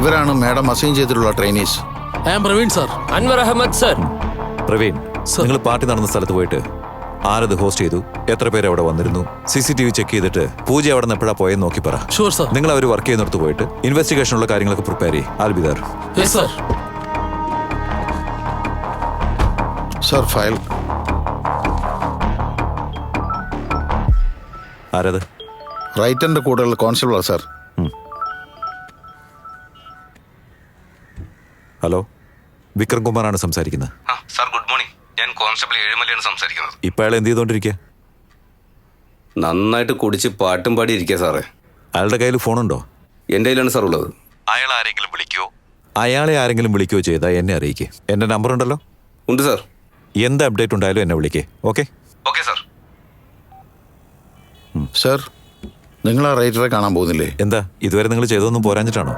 ഇവരാണ് madam assign ചെയ്തിട്ടുള്ള trainees. Praveen sir. Anwar Ahmed sir. Praveen, നിങ്ങൾ പാർട്ടി നടന്ന സ്ഥലത്ത് പോയിട്ട് ആരത് ഹോസ്റ്റ് ചെയ്തു, എത്ര പേര് അവിടെ വന്നിരുന്നു, CCTV ചെക്ക് ചെയ്തിട്ട് പൂജ അവിടെ നിന്ന് എപ്പോഴാ പോയെന്ന് നോക്കി പറ. Sure sir. നിങ്ങൾ അവർ വർക്ക് ചെയ്യുന്നിടത്ത് പോയിട്ട് ഇൻവെസ്റ്റിഗേഷനുള്ള കാര്യങ്ങളൊക്കെ പ്രിപ്പയർ ചെയ്യും. ആൽബിദാർ. Yes sir. Sir file. ആരത്? റൈറ്ററിന്റെ കൂടെയുള്ള കോൺസ്റ്റബിളാ സാർ. ഹലോ, വിക്രം കുമാറാണ് സംസാരിക്കുന്നത്. Sir good morning. ഞാൻ കോൺസ്റ്റബിൾ ഏഴുമലയാണ് സംസാരിക്കുന്നത്. ഇപ്പം അയാൾ എന്ത് ചെയ്തോണ്ടിരിക്കുക? നന്നായിട്ട് കുടിച്ച് പാട്ടും പാടി ഇരിക്കുക സാറേ. അയാളുടെ കയ്യിൽ ഫോണുണ്ടോ? എൻ്റെ കയ്യിലാണ് സാർ ഉള്ളത്. അയാളെ ആരെങ്കിലും വിളിക്കുകയോ ചെയ്താൽ എന്നെ അറിയിക്കേ. എൻ്റെ നമ്പർ ഉണ്ടല്ലോ. ഉണ്ട് സാർ. എന്ത് അപ്ഡേറ്റ് ഉണ്ടായാലും എന്നെ വിളിക്കേ. Okay okay sir. സർ, നിങ്ങൾ ആ റൈറ്ററെ കാണാൻ പോകുന്നില്ലേ? എന്താ ഇതുവരെ നിങ്ങൾ ചെയ്തതൊന്നും പോരാഞ്ഞിട്ടാണോ?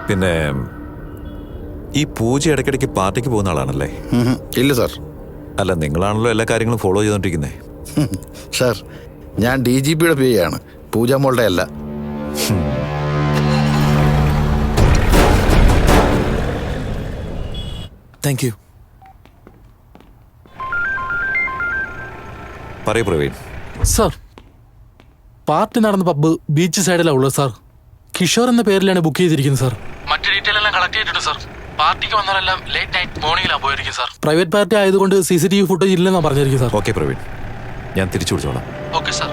പിന്നെ ഈ പൂജ ഇടയ്ക്കിടയ്ക്ക് പാർട്ടിക്ക് പോകുന്ന ആളാണല്ലേ? ഇല്ല സാർ. അല്ല, നിങ്ങളാണല്ലോ എല്ലാ കാര്യങ്ങളും ഫോളോ ചെയ്തോണ്ടിരിക്കുന്നേ. സാർ, ഞാൻ DGPയുടെ PA ആണ്, പൂജ മോളുടെ അല്ല. Thank you. പറയൂ പ്രവീൺ. സാർ, പാർട്ടി നടന്ന പബ്ബ് ബീച്ച് സൈഡിലാണ് ഉള്ളത് സാർ. കിഷോർ എന്ന പേരിലാണ് ബുക്ക് ചെയ്തിരിക്കുന്നത് സാർ. മറ്റു ഡീറ്റെയിൽ എല്ലാം കളക്ട് ചെയ്തിട്ടുണ്ട് സാർ. പാർട്ടിക്ക് വന്നാലെല്ലാം ലേറ്റ് നൈറ്റ് മോർണിംഗിലാണ് പോയിരിക്കും സാർ. പ്രൈവറ്റ് പാർട്ടി ആയതുകൊണ്ട് CCTV ഫുട്ടേജ് ഇല്ലെന്നാണ് പറഞ്ഞിരിക്കും സാർ. ഓക്കെ പ്രവീൺ, ഞാൻ തിരിച്ചു വിളിച്ചോളാം. Okay sir.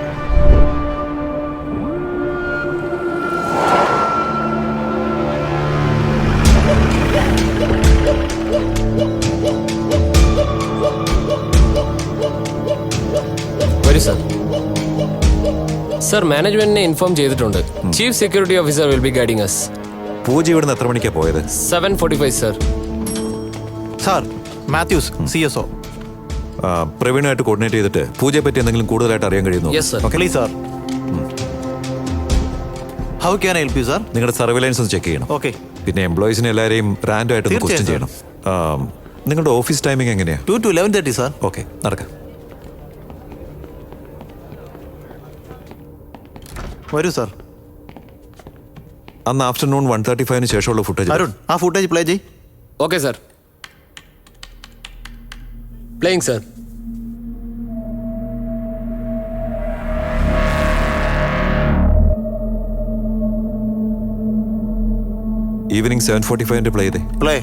വരൂ സാർ. സർ, മാനേജ്മെന്റിനെ ഇൻഫോം ചെയ്തിട്ടുണ്ട്. Chief security officer will be guiding us. Pooja ഇവിടുന്ന് എത്ര മണിക്കാണ് പോയത്? 7:45 സർ. Sir, Mathews CSO. പ്രവീണുമായിട്ട് കോർഡിനേറ്റ് ചെയ്തിട്ട് പൂജയെ പറ്റി എന്തെങ്കിലും കൂടുതലായിട്ട് അറിയാൻ കഴിയുന്നു? Yes sir. Please sir. How can I help you sir? നിങ്ങളുടെ സർവൈലൻസ് ഒന്ന് ചെക്ക് ചെയ്യണം. ഓക്കെ. പിന്നെ എംപ്ലോയീസിനെ എല്ലാവരെയും റാൻഡമായിട്ട് ക്വസ്റ്റ്യൻ ചെയ്യണം. നിങ്ങളുടെ ഓഫീസ് ടൈമിംഗ് എങ്ങനെയാണ്? 2 to 11:30 സാർ. ഓക്കെ, നടക്കാം. വരൂ സാർ. അന്ന് ആഫ്റ്റർനൂൺ 1:35 ശേഷമുള്ള ഫുട്ടേജ്. അരുൺ, ആ ഫുട്ടേജ് പ്ലേ ചെയ്. Okay sir. Playing sir. Evening 7:45 play ചെയ്തേ. പ്ലേ.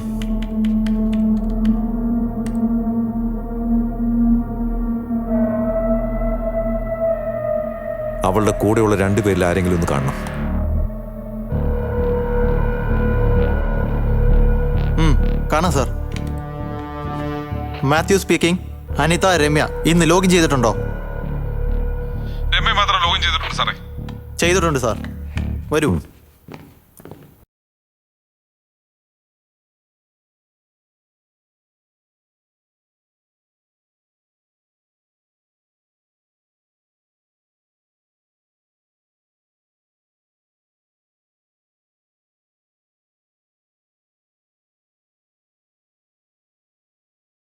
അവളുടെ കൂടെയുള്ള 2 പേരിൽ ആരെങ്കിലും ഒന്ന് കാണണം. കാണാം സാർ. മാത്യു സ്പീക്കിംഗ്. അനിത, രമ്യ ഇന്ന് ലോഗിൻ ചെയ്തിട്ടുണ്ടോ? രമ്യ മാത്രം ലോഗിൻ ചെയ്തിട്ടുണ്ട് സാറേ. ചെയ്തിട്ടുണ്ട് സാർ. വരൂ.